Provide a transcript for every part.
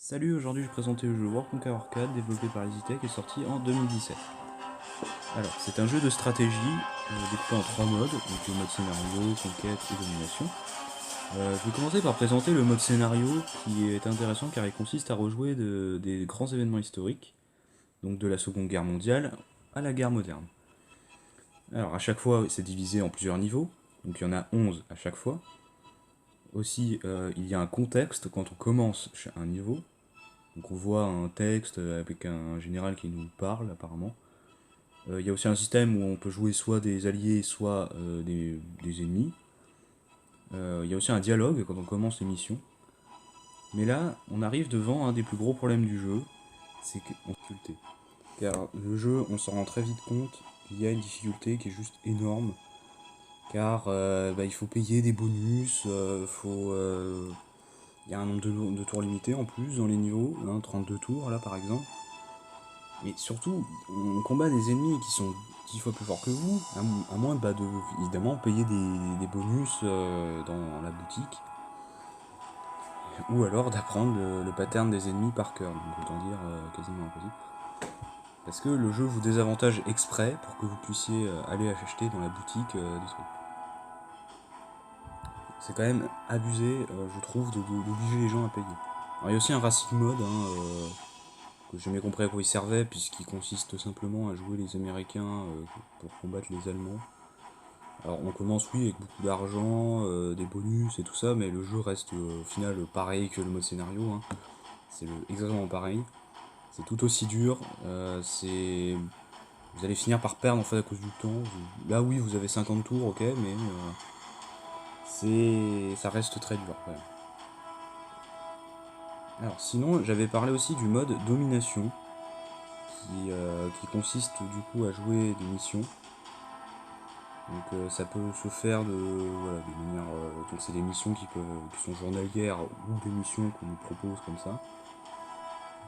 Salut, aujourd'hui je vais présenter le jeu World Conquer Arcade développé par EasyTech et sorti en 2017. Alors, c'est un jeu de stratégie découpé en trois modes, donc le mode scénario, conquête et domination. Je vais commencer par présenter le mode scénario qui est intéressant car il consiste à rejouer des grands événements historiques, donc de la Seconde Guerre mondiale à la guerre moderne. Alors à chaque fois c'est divisé en plusieurs niveaux, donc il y en a 11 à chaque fois. Aussi il y a un contexte quand on commence un niveau. Donc on voit un texte avec un général qui nous parle apparemment. Il y a aussi un système où on peut jouer soit des alliés, soit des ennemis. Il y a aussi un dialogue quand on commence l'émission. Mais là, on arrive devant un des plus gros problèmes du jeu, c'est qu'on difficulté. Car le jeu, on s'en rend très vite compte, il y a une difficulté qui est juste énorme. Car il faut payer des bonus, il y a un nombre de tours limité en plus dans les niveaux, 32 tours là par exemple. Mais surtout, on combat des ennemis qui sont 10 fois plus forts que vous, à moins de évidemment payer des bonus dans la boutique, ou alors d'apprendre le pattern des ennemis par cœur, donc autant dire quasiment impossible. Parce que le jeu vous désavantage exprès pour que vous puissiez aller acheter dans la boutique des trucs. C'est quand même abusé, je trouve, d'obliger les gens à payer. Alors il y a aussi un racing mode, que j'ai jamais compris à quoi il servait, puisqu'il consiste simplement à jouer les Américains pour combattre les Allemands. Alors on commence oui avec beaucoup d'argent, des bonus et tout ça, mais le jeu reste au final pareil que le mode scénario, hein. C'est exactement pareil. C'est tout aussi dur, vous allez finir par perdre en fait à cause du temps. Là oui vous avez 50 tours, ok, mais ça reste très dur quand même. Alors sinon j'avais parlé aussi du mode domination, qui consiste du coup à jouer des missions. Donc ça peut se faire de manière. Donc c'est des missions qui sont journalières ou des missions qu'on nous propose comme ça.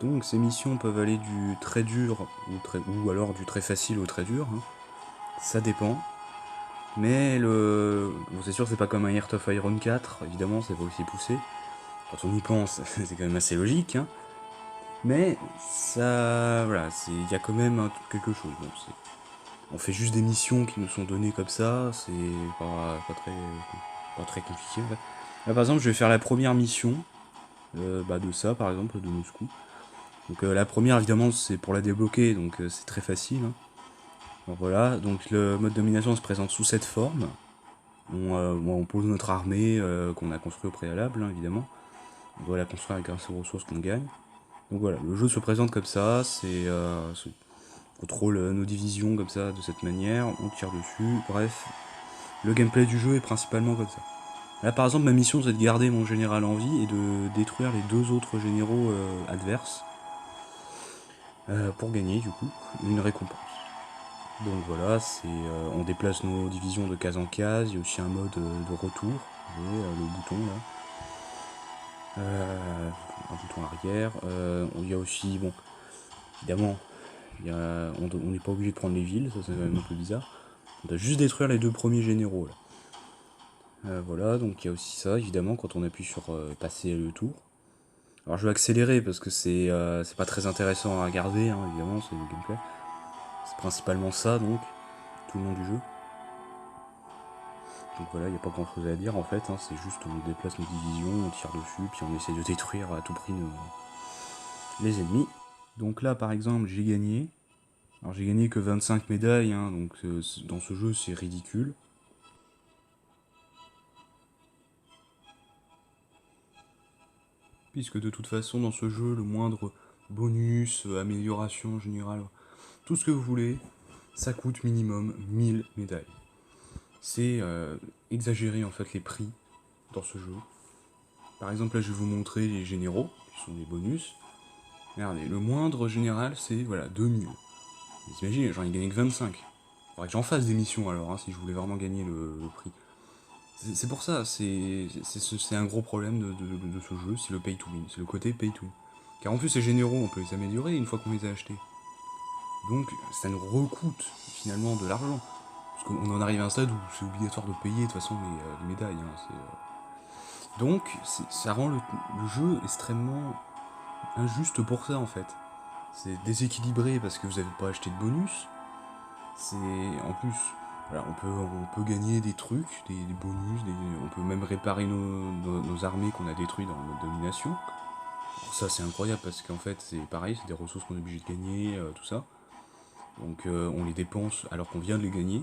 Donc ces missions peuvent aller du très dur ou alors du très facile au très dur, hein. Ça dépend. Mais bon, c'est sûr c'est pas comme un Heart of Iron 4, évidemment c'est pas aussi poussé. Quand on y pense, c'est quand même assez logique, hein. Mais ça. Voilà, il y a quand même quelque chose. Bon, on fait juste des missions qui nous sont données comme ça, c'est pas très compliqué en fait. Là par exemple je vais faire la première mission de ça par exemple, de Moscou. Donc la première évidemment c'est pour la débloquer, donc c'est très facile, hein. Donc, voilà, donc le mode domination se présente sous cette forme. On pose notre armée qu'on a construit au préalable, hein, évidemment. On doit la construire grâce aux ressources qu'on gagne. Donc voilà, le jeu se présente comme ça, on contrôle nos divisions comme ça, de cette manière, on tire dessus, bref. Le gameplay du jeu est principalement comme ça. Là par exemple ma mission c'est de garder mon général en vie et de détruire les deux autres généraux adverses pour gagner du coup une récompense. Donc voilà, on déplace nos divisions de case en case, il y a aussi un mode de retour, vous voyez, le bouton là. Un bouton arrière. Il y a aussi, bon, évidemment, on n'est pas obligé de prendre les villes, ça c'est quand même un peu bizarre. On doit juste détruire les deux premiers généraux là. Voilà, donc il y a aussi ça, évidemment, quand on appuie sur passer le tour. Alors je vais accélérer parce que c'est pas très intéressant à regarder, hein, évidemment, c'est le gameplay. C'est principalement ça, donc, tout le long du jeu. Donc voilà, il n'y a pas grand chose à dire en fait, hein, c'est juste on déplace nos divisions, on tire dessus, puis on essaie de détruire à tout prix les ennemis. Donc là par exemple j'ai gagné. Alors j'ai gagné que 25 médailles, hein, donc dans ce jeu c'est ridicule. Puisque de toute façon dans ce jeu le moindre bonus, amélioration générale, tout ce que vous voulez, ça coûte minimum 1000 médailles. C'est exagéré en fait les prix dans ce jeu. Par exemple là je vais vous montrer les généraux, qui sont des bonus. Regardez, le moindre général c'est voilà 2000. Vous imaginez, j'en ai gagné que 25. Faudrait que j'en fasse des missions alors, hein, si je voulais vraiment gagner le prix. C'est pour ça, c'est un gros problème de ce jeu, c'est le pay to win, c'est le côté pay to win. Car en plus ces généraux, on peut les améliorer une fois qu'on les a achetés. Donc ça nous recoute finalement de l'argent. Parce qu'on en arrive à un stade où c'est obligatoire de payer de toute façon les médailles, hein, Donc ça rend le jeu extrêmement injuste pour ça en fait. C'est déséquilibré parce que vous n'avez pas acheté de bonus. C'est en plus, voilà, on peut gagner des trucs, des bonus, on peut même réparer nos armées qu'on a détruites dans le mode domination. Alors ça c'est incroyable parce qu'en fait c'est pareil, c'est des ressources qu'on est obligé de gagner, tout ça. Donc on les dépense alors qu'on vient de les gagner.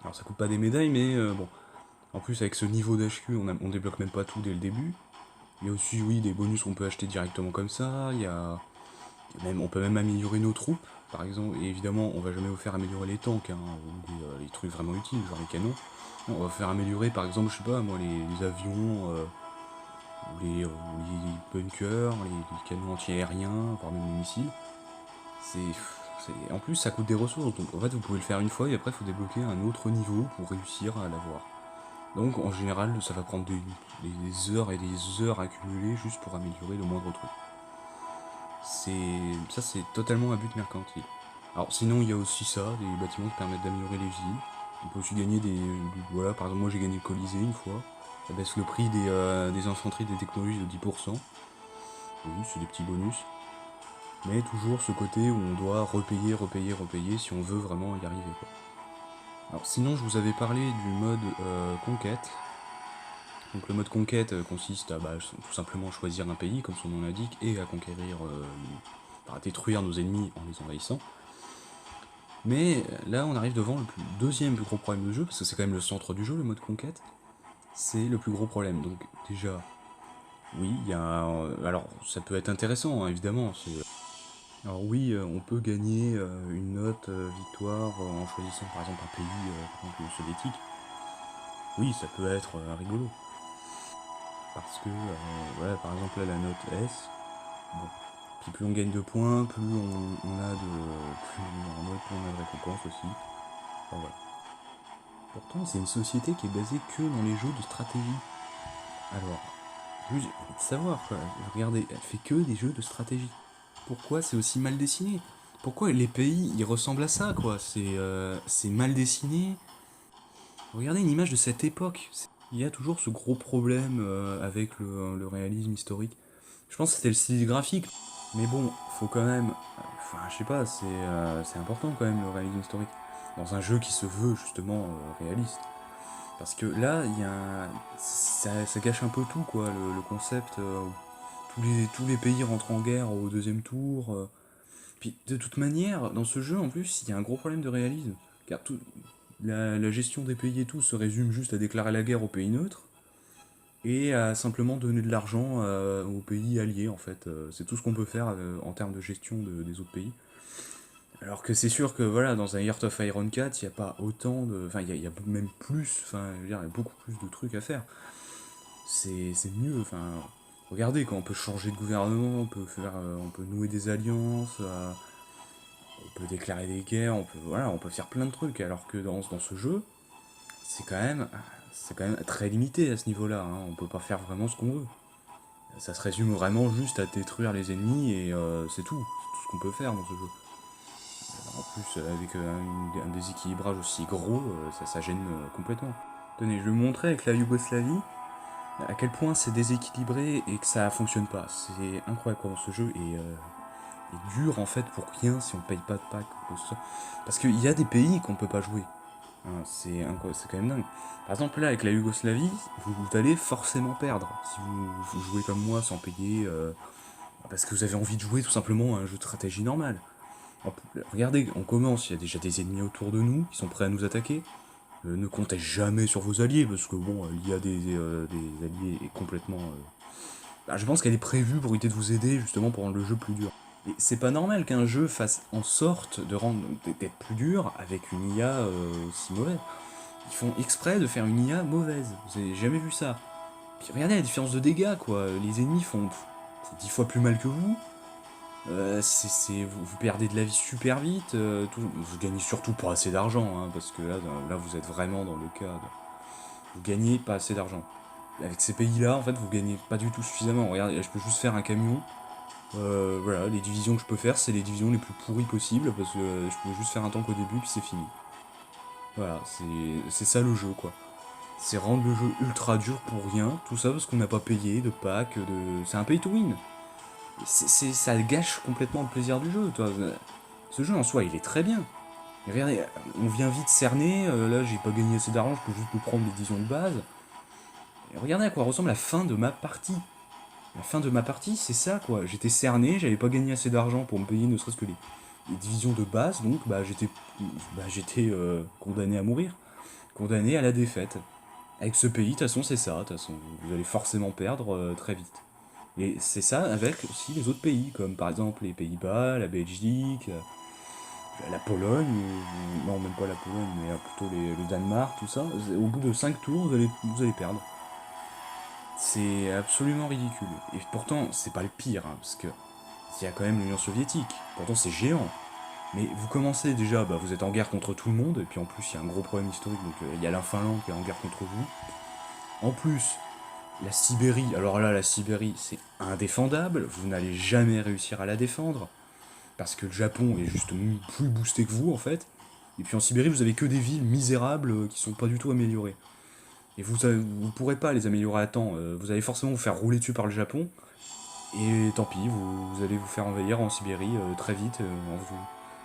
Alors ça coûte pas des médailles mais bon. En plus avec ce niveau d'HQ on débloque même pas tout dès le début. Il y a aussi oui des bonus qu'on peut acheter directement comme ça, on peut même améliorer nos troupes, par exemple, et évidemment on va jamais vous faire améliorer les tanks, hein, ou les trucs vraiment utiles, genre les canons. Non, on va faire améliorer par exemple, je sais pas moi, les avions, ou les bunkers, les canons anti-aériens, voire même les missiles. En plus ça coûte des ressources, donc en fait vous pouvez le faire une fois et après il faut débloquer un autre niveau pour réussir à l'avoir. Donc en général ça va prendre des heures et des heures accumulées juste pour améliorer le moindre truc. C'est totalement un but mercantile. Alors sinon il y a aussi ça, des bâtiments qui permettent d'améliorer les villes. On peut aussi gagner voilà, par exemple moi j'ai gagné le Colisée une fois. Ça baisse le prix des infanteries et des technologies de 10%. Oui, c'est des petits bonus. Mais toujours ce côté où on doit repayer si on veut vraiment y arriver, quoi. Alors sinon je vous avais parlé du mode conquête. Donc le mode conquête consiste à tout simplement choisir un pays, comme son nom l'indique, et à conquérir, à détruire nos ennemis en les envahissant. Mais là on arrive devant le deuxième plus gros problème du jeu, parce que c'est quand même le centre du jeu, le mode conquête. C'est le plus gros problème. Donc déjà, oui, il y a... alors ça peut être intéressant, hein, évidemment. Alors oui, on peut gagner une note victoire en choisissant par exemple un pays, par exemple soviétique. Oui, ça peut être rigolo. Parce que, voilà, par exemple là la note S, bon, puis plus on gagne de points, plus on a de récompenses aussi. Enfin, voilà. Pourtant c'est une société qui est basée que dans les jeux de stratégie. Alors, juste savoir quoi, regardez, elle fait que des jeux de stratégie. Pourquoi c'est aussi mal dessiné? Pourquoi les pays ils ressemblent à ça quoi? C'est mal dessiné. Regardez une image de cette époque. Il y a toujours ce gros problème avec le réalisme historique. Je pense que c'était le style graphique. Mais bon, faut quand même. Enfin, je sais pas, c'est important quand même le réalisme historique. Dans un jeu qui se veut justement réaliste. Parce que là, ça gâche un peu tout, quoi, le concept. Tous les pays rentrent en guerre au deuxième tour. Puis de toute manière, dans ce jeu, en plus, il y a un gros problème de réalisme. Car la gestion des pays et tout se résume juste à déclarer la guerre aux pays neutres et à simplement donner de l'argent aux pays alliés, en fait. C'est tout ce qu'on peut faire en termes de gestion des autres pays. Alors que c'est sûr que voilà, dans un Heart of Iron 4, il n'y a pas autant de. Enfin, il y a même plus, enfin, je veux dire, il y a beaucoup plus de trucs à faire. C'est mieux, enfin. Regardez, quand on peut changer de gouvernement, on peut nouer des alliances, on peut déclarer des guerres, on peut faire plein de trucs, alors que dans ce jeu, c'est quand même, c'est quand même très limité à ce niveau-là, hein, on peut pas faire vraiment ce qu'on veut. Ça se résume vraiment juste à détruire les ennemis et c'est tout ce qu'on peut faire dans ce jeu. En plus, avec un déséquilibrage aussi gros, ça gêne complètement. Tenez, je vais vous montrer avec la Yougoslavie à quel point c'est déséquilibré et que ça fonctionne pas. C'est incroyable comment ce jeu est dur en fait pour rien si on paye pas de pack ou quoi que ce soit. Parce qu'il y a des pays qu'on peut pas jouer. Hein, c'est quand même dingue. Par exemple là avec la Yougoslavie, vous allez forcément perdre si vous jouez comme moi sans payer parce que vous avez envie de jouer tout simplement à un jeu de stratégie normal. Regardez, on commence, il y a déjà des ennemis autour de nous qui sont prêts à nous attaquer. Ne comptez jamais sur vos alliés parce que bon, il y a des alliés complètement. Je pense qu'elle est prévue pour éviter de vous aider justement pour rendre le jeu plus dur. Et c'est pas normal qu'un jeu fasse en sorte d'être plus dur avec une IA aussi mauvaise. Ils font exprès de faire une IA mauvaise. Vous avez jamais vu ça. Puis regardez la différence de dégâts quoi. Les ennemis font 10 fois plus mal que vous. Vous perdez de la vie super vite. Vous gagnez surtout pas assez d'argent hein, parce que là vous êtes vraiment dans le cas de, vous gagnez pas assez d'argent. Avec ces pays-là, en fait, vous gagnez pas du tout suffisamment. Regardez, je peux juste faire un camion. Voilà, les divisions que je peux faire, c'est les divisions les plus pourries possibles, parce que je peux juste faire un tank au début, puis c'est fini. Voilà, c'est ça le jeu, quoi. C'est rendre le jeu ultra dur pour rien, tout ça parce qu'on n'a pas payé de pack, c'est un pay to win. Ça gâche complètement le plaisir du jeu, toi. Ce jeu en soi, il est très bien. Et regardez, on vient vite cerner, là j'ai pas gagné assez d'argent, je peux juste me prendre l'édition de base. Et regardez à quoi ressemble la fin de ma partie. La fin de ma partie, c'est ça quoi. J'étais cerné, j'avais pas gagné assez d'argent pour me payer ne serait-ce que les divisions de base, donc j'étais condamné à mourir. Condamné à la défaite. Avec ce pays, de toute façon, c'est ça. De toute façon, vous allez forcément perdre très vite. Et c'est ça avec aussi les autres pays, comme par exemple les Pays-Bas, la Belgique, la Pologne, non même pas la Pologne, mais plutôt le Danemark, tout ça. Au bout de 5 tours, vous allez perdre. C'est absolument ridicule. Et pourtant, c'est pas le pire, hein, parce que il y a quand même l'Union soviétique. Pourtant, c'est géant. Mais vous commencez déjà, vous êtes en guerre contre tout le monde, et puis en plus, il y a un gros problème historique, donc il y a la Finlande qui est en guerre contre vous. En plus, la Sibérie, alors là, la Sibérie, c'est indéfendable, vous n'allez jamais réussir à la défendre, parce que le Japon est juste plus boosté que vous, en fait. Et puis en Sibérie, vous avez que des villes misérables qui sont pas du tout améliorées. Et vous pourrez pas les améliorer à temps, vous allez forcément vous faire rouler dessus par le Japon, et tant pis, vous allez vous faire envahir en Sibérie très vite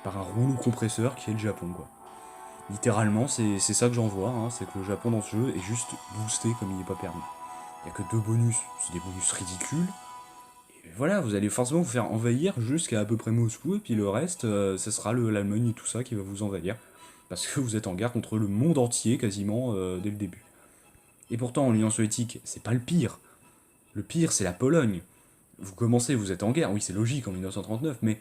par un rouleau compresseur qui est le Japon, quoi. Littéralement, c'est ça que j'en vois, hein, c'est que le Japon dans ce jeu est juste boosté comme il n'est pas permis. Il n'y a que 2 bonus, c'est des bonus ridicules. Et voilà, vous allez forcément vous faire envahir jusqu'à peu près Moscou, et puis le reste, ce sera l'Allemagne et tout ça qui va vous envahir. Parce que vous êtes en guerre contre le monde entier quasiment dès le début. Et pourtant, l'Union soviétique, c'est pas le pire. Le pire, c'est la Pologne. Vous commencez, vous êtes en guerre, oui c'est logique en 1939, mais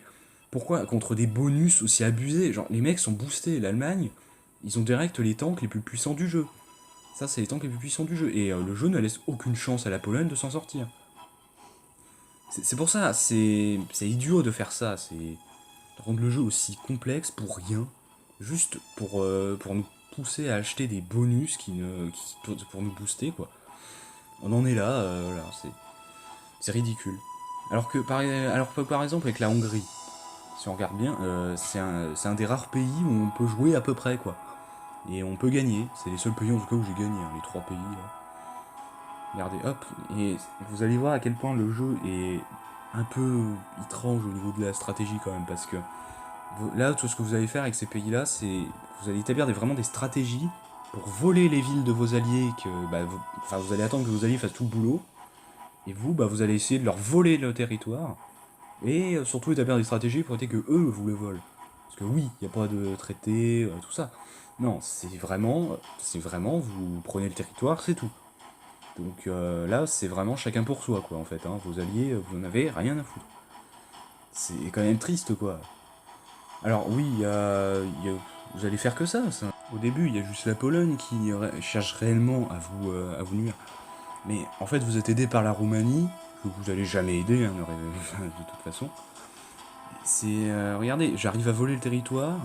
pourquoi contre des bonus aussi abusés? Genre les mecs sont boostés, l'Allemagne, ils ont direct les tanks les plus puissants du jeu. Ça c'est les tanks les plus puissants du jeu, et le jeu ne laisse aucune chance à la Pologne de s'en sortir. C'est pour ça, c'est idiot de faire ça, c'est de rendre le jeu aussi complexe pour rien, juste pour nous pousser à acheter des bonus pour nous booster quoi. On en est là, voilà, c'est ridicule. Alors que par exemple avec la Hongrie, si on regarde bien, c'est un des rares pays où on peut jouer à peu près quoi. Et on peut gagner. C'est les seuls pays en tout cas où j'ai gagné, hein, les 3 pays là. Regardez, hop, et vous allez voir à quel point le jeu est un peu étrange au niveau de la stratégie quand même, parce que là, tout ce que vous allez faire avec ces pays-là, c'est vous allez établir vraiment des stratégies pour voler les villes de vos alliés, vous allez attendre que vos alliés fassent tout le boulot, et vous allez essayer de leur voler le territoire, et surtout établir des stratégies pour éviter que eux vous le volent. Parce que oui, il n'y a pas de traité, tout ça. Non, c'est vraiment, vous prenez le territoire, c'est tout. Donc là, c'est vraiment chacun pour soi, quoi, en fait. Hein. Vos alliés, vous en avez rien à foutre. C'est quand même triste, quoi. Alors oui, vous allez faire que ça. Au début, il y a juste la Pologne qui cherche réellement à vous nuire. Mais en fait, vous êtes aidé par la Roumanie, que vous allez jamais aider, hein, de toute façon. Regardez, j'arrive à voler le territoire.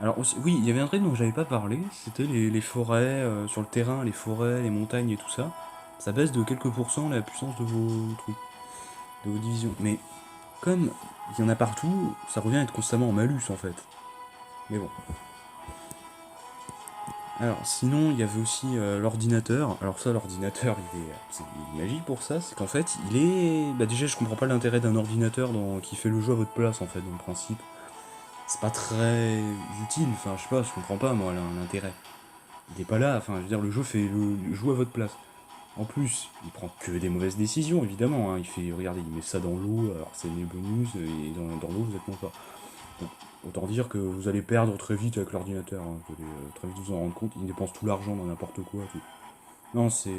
Alors aussi, oui, il y avait un truc dont j'avais pas parlé, c'était les forêts sur le terrain, les forêts, les montagnes et tout ça. Ça baisse de quelques pourcents la puissance de vos trucs, de vos divisions. Mais comme il y en a partout, ça revient à être constamment en malus en fait. Mais bon. Alors sinon, il y avait aussi l'ordinateur. Alors ça, l'ordinateur, c'est magique pour ça, c'est qu'en fait, il est... déjà, je comprends pas l'intérêt d'un ordinateur qui fait le jeu à votre place en fait, dans le principe. C'est pas très utile, enfin je sais pas, je comprends pas moi l'intérêt. Il est pas là, enfin je veux dire le jeu fait le joue à votre place. En plus, il prend que des mauvaises décisions évidemment, hein. Regardez, il met ça dans l'eau, alors c'est les bonus, et dans l'eau vous êtes pas. Donc, autant dire que vous allez perdre très vite avec l'ordinateur, hein. Vous allez très vite vous en rendre compte, il dépense tout l'argent dans n'importe quoi. Tout. Non, c'est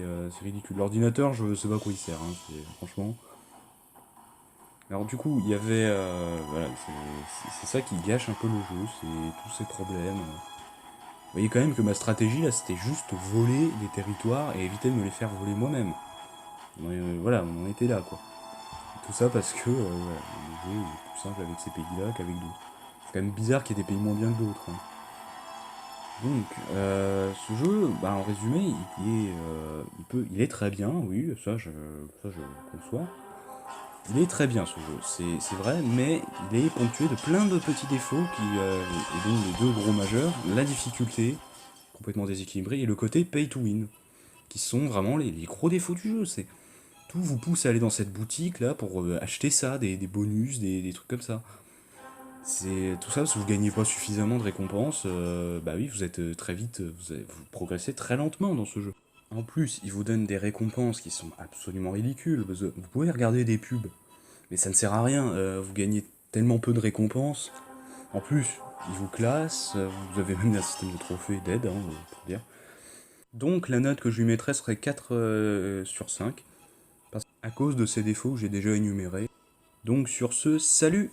ridicule. L'ordinateur, je sais pas à quoi il sert, hein, franchement. Alors du coup, il y avait... voilà, c'est ça qui gâche un peu le jeu, c'est tous ces problèmes. Vous voyez quand même que ma stratégie là, c'était juste voler des territoires et éviter de me les faire voler moi-même. Voilà, on en était là quoi. Tout ça parce que voilà, le jeu est plus simple avec ces pays-là qu'avec d'autres. C'est quand même bizarre qu'il y ait des pays moins bien que d'autres. Hein. Donc, ce jeu, en résumé, il est très bien, oui, ça je conçois. Il est très bien ce jeu, c'est vrai, mais il est ponctué de plein de petits défauts et donc les deux gros majeurs, la difficulté, complètement déséquilibrée, et le côté pay to win, qui sont vraiment les gros défauts du jeu. Tout vous pousse à aller dans cette boutique là pour acheter ça, des bonus, des trucs comme ça. C'est tout ça parce que vous gagnez pas suffisamment de récompenses. Bah oui, vous êtes très vite, vous progressez très lentement dans ce jeu. En plus, ils vous donnent des récompenses qui sont absolument ridicules. Vous pouvez regarder des pubs, mais ça ne sert à rien. Vous gagnez tellement peu de récompenses. En plus, ils vous classent. Vous avez même un système de trophées d'aide, hein, pour dire. Donc la note que je lui mettrais serait 4 sur 5, à cause de ces défauts que j'ai déjà énumérés. Donc sur ce, salut!